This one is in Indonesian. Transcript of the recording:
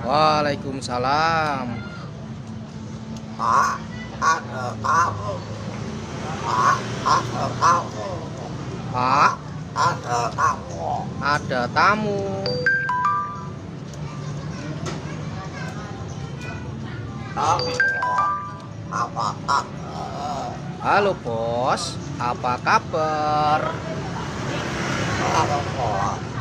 Waalaikumsalam. Pak, ada tamu. Pak, ada tamu. Pak, Ada tamu. ada tamu. Tamu. Apa kabar? Halo bos, apa kabar? Halo, Bos.